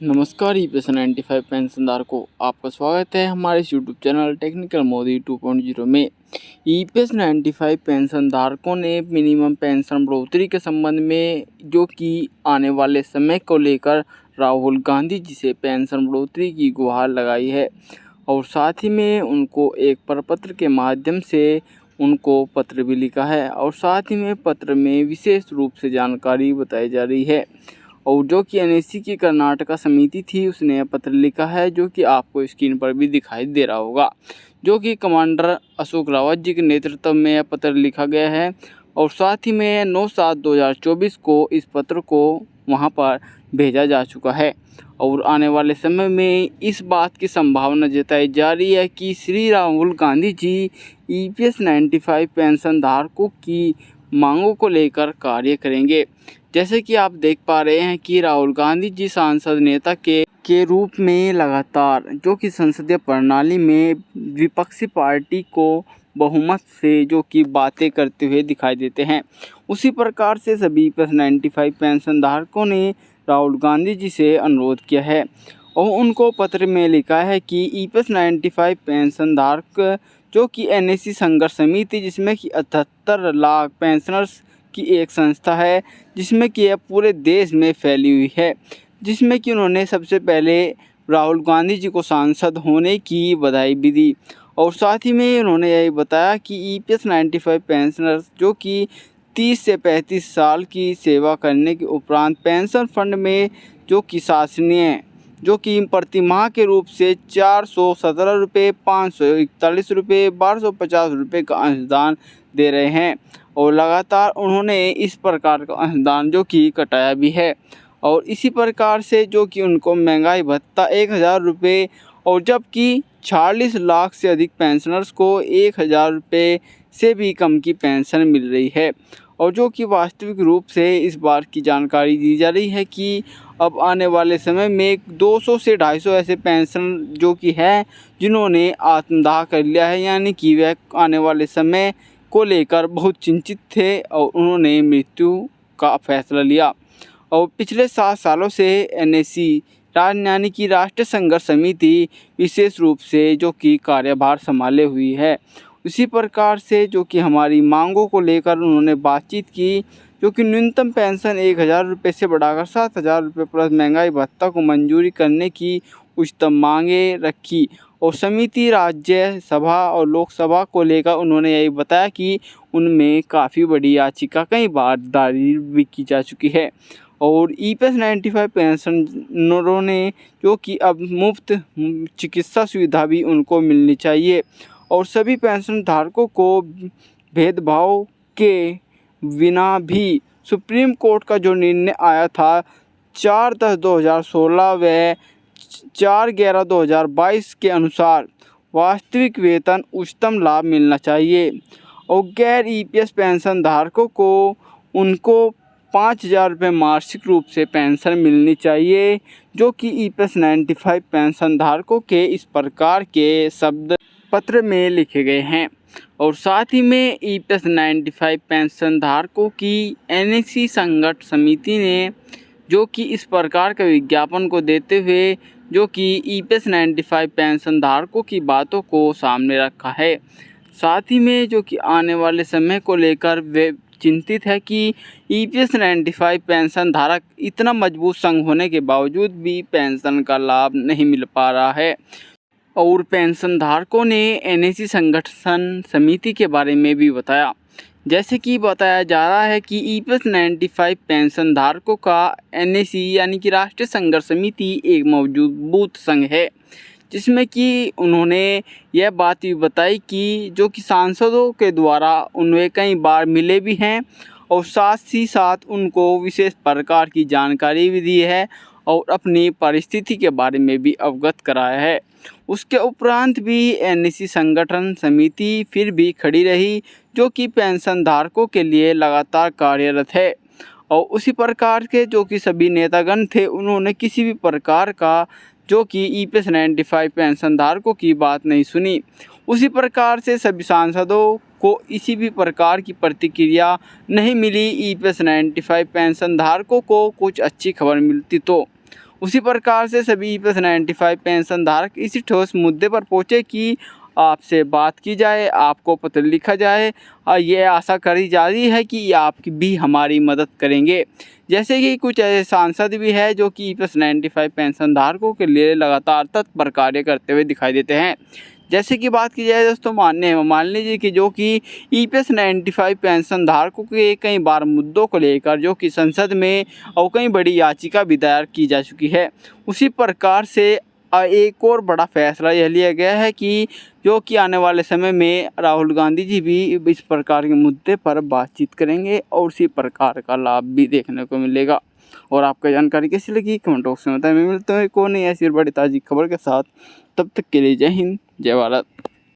नमस्कार ईपीएस 95 पेंशनधारकों, आपका स्वागत है हमारे इस यूट्यूब चैनल टेक्निकल मोदी 2.0 में। ईपीएस 95 पेंशनधारकों ने मिनिमम पेंशन बढ़ोतरी के संबंध में जो कि आने वाले समय को लेकर राहुल गांधी जी से पेंशन बढ़ोतरी की गुहार लगाई है और साथ ही में उनको एक प्रपत्र के माध्यम से उनको पत्र भी लिखा है और साथ ही में पत्र में विशेष रूप से जानकारी बताई जा रही है। और जो कि एनएससी की कर्नाटका समिति थी उसने यह पत्र लिखा है, जो कि आपको स्क्रीन पर भी दिखाई दे रहा होगा, जो कि कमांडर अशोक रावत जी के नेतृत्व में यह पत्र लिखा गया है। और साथ ही में 9/7/2024 को इस पत्र को वहां पर भेजा जा चुका है और आने वाले समय में इस बात की संभावना जताई जा रही है कि श्री राहुल गांधी जी ईपीएस 95 पेंशन धारकों की मांगों को लेकर कार्य करेंगे। जैसे कि आप देख पा रहे हैं कि राहुल गांधी जी सांसद नेता के रूप में लगातार जो कि संसदीय प्रणाली में विपक्षी पार्टी को बहुमत से जो कि बातें करते हुए दिखाई देते हैं। उसी प्रकार से सभी ईपीएस 95 पेंशन धारकों ने राहुल गांधी जी से अनुरोध किया है और उनको पत्र में लिखा है कि ईपीएस 95 पेंशन धारक जो कि एनएससी संघर्ष समिति, जिसमें कि 78 लाख पेंशनर्स की एक संस्था है, जिसमें कि यह पूरे देश में फैली हुई है, जिसमें कि उन्होंने सबसे पहले राहुल गांधी जी को सांसद होने की बधाई भी दी और साथ ही में उन्होंने यही बताया कि ईपीएस 95 पेंशनर्स जो कि 30 से 35 साल की सेवा करने के उपरांत पेंशन फंड में जो कि शासनीय जो कि प्रतिमाह के रूप से 417 रुपये, 541 रुपये, 1250 रुपये का अंशदान दे रहे हैं और लगातार उन्होंने इस प्रकार का अंशदान जो कि कटाया भी है। और इसी प्रकार से जो कि उनको महंगाई भत्ता 1000 रुपये और जबकि 46 लाख से अधिक पेंशनर्स को 1000 रुपये से भी कम की पेंशन मिल रही है। और जो कि वास्तविक रूप से इस बार की जानकारी दी जा रही है कि अब आने वाले समय में 200 से 250 ऐसे पेंशन जो कि है जिन्होंने आत्मदाह कर लिया है, यानी कि वह आने वाले समय को लेकर बहुत चिंतित थे और उन्होंने मृत्यु का फैसला लिया। और पिछले 7 सालों से एनएससी यानी कि राष्ट्रीय संघर्ष समिति विशेष रूप से जो कि कार्यभार संभाले हुई है। उसी प्रकार से जो कि हमारी मांगों को लेकर उन्होंने बातचीत की, जो कि न्यूनतम पेंशन 1000 रुपये से बढ़ाकर 7000 रुपये प्लस महंगाई भत्ता को मंजूरी करने की उच्चतम मांगें रखी। और समिति राज्यसभा और लोकसभा को लेकर उन्होंने यही बताया कि उनमें काफ़ी बड़ी याचिका कई बार दायर भी की जा चुकी है और ईपीएस 95 पेंशनरों ने जो कि अब मुफ्त चिकित्सा सुविधा भी उनको मिलनी चाहिए और सभी पेंशन धारकों को भेदभाव के बिना भी सुप्रीम कोर्ट का जो निर्णय आया था 4/10/2016 व 4/11/2022 के अनुसार वास्तविक वेतन उच्चतम लाभ मिलना चाहिए और गैर ईपीएस पेंशन धारकों को उनको 5000 रुपये मासिक रूप से पेंशन मिलनी चाहिए, जो कि ईपीएस 95 पेंशन धारकों के इस प्रकार के शब्द पत्र में लिखे गए हैं। और साथ ही में ईपीएस 95 पेंशन धारकों की एनएससी संघर्ष समिति ने जो कि इस प्रकार के विज्ञापन को देते हुए जो कि ईपीएस 95 पेंशन धारकों की बातों को सामने रखा है। साथ ही में जो कि आने वाले समय को लेकर वे चिंतित है कि ईपीएस 95 पेंशन धारक इतना मजबूत संघ होने के बावजूद भी पेंशन का लाभ नहीं मिल पा रहा है। और पेंशन धारकों ने एनएससी संगठन समिति के बारे में भी बताया, जैसे कि बताया जा रहा है कि ईपीएस 95 पेंशन धारकों का एनएससी यानी कि राष्ट्रीय संघर्ष समिति एक मजबूत संघ है, जिसमें कि उन्होंने यह बात भी बताई कि जो कि सांसदों के द्वारा उन्हें कई बार मिले भी हैं और साथ ही साथ उनको विशेष प्रकार की जानकारी भी दी है और अपनी परिस्थिति के बारे में भी अवगत कराया है। उसके उपरांत भी एनएससी संगठन समिति फिर भी खड़ी रही, जो कि पेंशन धारकों के लिए लगातार कार्यरत है और उसी प्रकार के जो कि सभी नेतागण थे उन्होंने किसी भी प्रकार का जो कि ईपीएस 95 पेंशन धारकों की बात नहीं सुनी। उसी प्रकार से सभी सांसदों को इसी भी प्रकार की प्रतिक्रिया नहीं मिली। ईपीएस 95 पेंशन धारकों को कुछ अच्छी खबर मिलती तो उसी प्रकार से सभी EPS 95 पेंशन धारक इसी ठोस मुद्दे पर पहुँचे कि आपसे बात की जाए, आपको पत्र लिखा जाए और ये आशा करी जा रही है कि आप भी हमारी मदद करेंगे। जैसे कि कुछ ऐसे सांसद भी हैं जो कि EPS 95 पेंशन धारकों के लिए लगातार तत्पर कार्य करते हुए दिखाई देते हैं। जैसे कि बात की जाए दोस्तों, मान लीजिए कि जो कि EPS 95 पेंशन धारकों के कई बार मुद्दों को लेकर जो कि संसद में और कई बड़ी याचिका भी दायर की जा चुकी है। उसी प्रकार से एक और बड़ा फैसला यह लिया गया है कि जो कि आने वाले समय में राहुल गांधी जी भी इस प्रकार के मुद्दे पर बातचीत करेंगे और उसी प्रकार का लाभ भी देखने को मिलेगा। और आपको जानकारी कैसी लगी कमेंट बॉक्स में बताएं। मैं मिलता हूँ एक और नई ऐसी बड़ी ताज़ी खबर के साथ। तब तक के लिए जय हिंद, जय भारत।